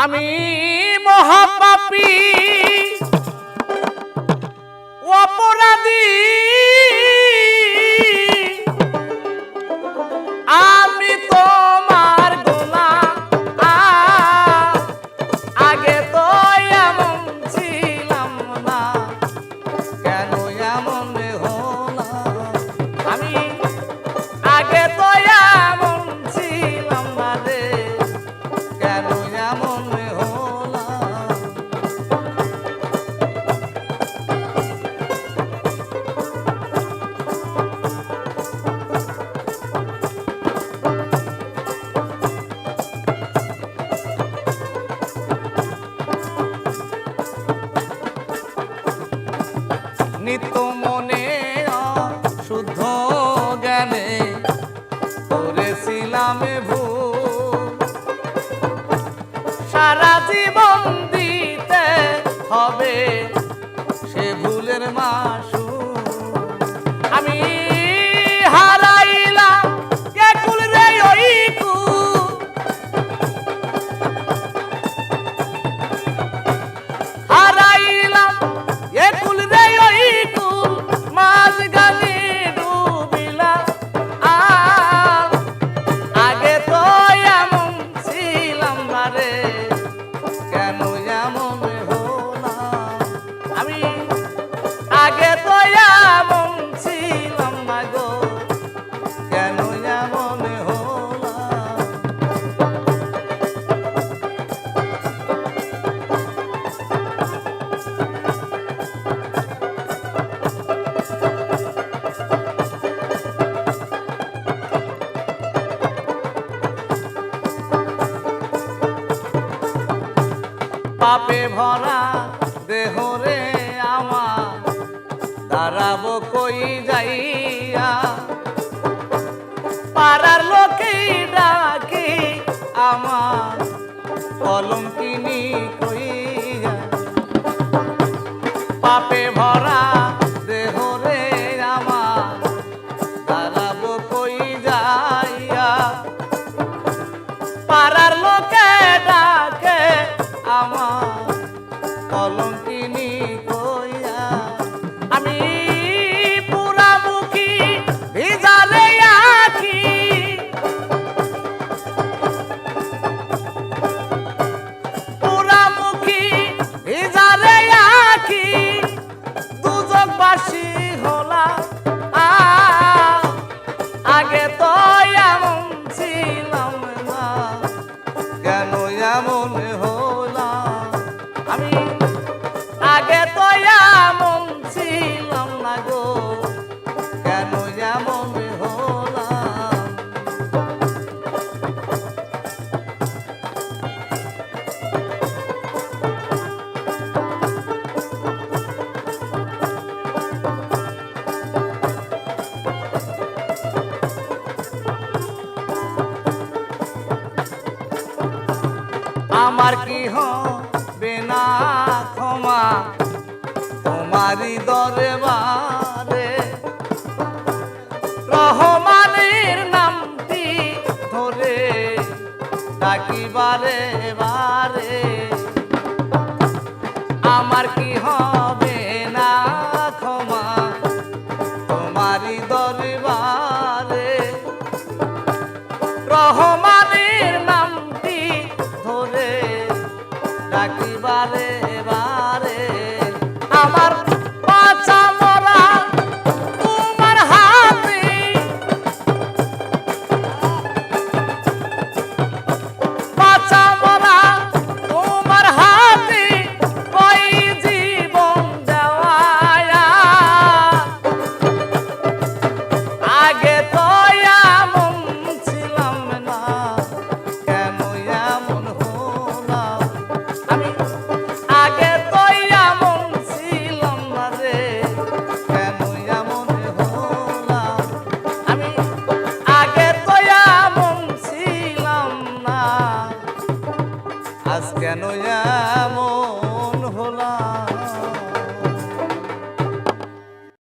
আমি মহাপাপী অপরাধী, আমি তোমার গোলাম। আগে তো এমন ছিলাম না, কেন এমন হলাম? আমি আগে তো এমন ছিলাম না রে, কেন এমন হলাম? নিত্য মনে শুদ্ধ জ্ঞানে করেছিলাম ভুল, সারা জীবন দিতে হবে সে ভুলের মাসুল। আমি হারাইলাম এ কুল রে ওই কুল, হারাইলাম এ কুল রে ওই কুল, মাঝ গানে ডুবিলাম। আগে তো এমন ছিলাম না রে, কেন এমন হলাম? আমি আগে তো এমন ছিলাম না গো, কেন এমন হলাম? পাপে ভরা দেহ রে আমার, দাঁড়াবো কই যাইয়া? পাড়ার লোকেই ডাকে আমার কলঙ্কিনী কইয়া। পাপে ভরা দেহ রে আমার, দাঁড়াবো কই যাইয়া? পাড়ার লোকে ডাকে আমার কলঙ্কিনী কইয়া। আমি পুরামুখী ভিজালে আখি, পুরামুখী ভিজালে আখি, দুজকবাসী হলাম। আগে তো এমন ছিলাম না, কেন এমন হলাম? আমি আগে তো এমন ছিলাম না গো, কেন এমন হলাম? আমার কি হবে না ক্ষমা তোমারই দরবারে? রহমানের নামটি ধরে ডাকি বারে বারে।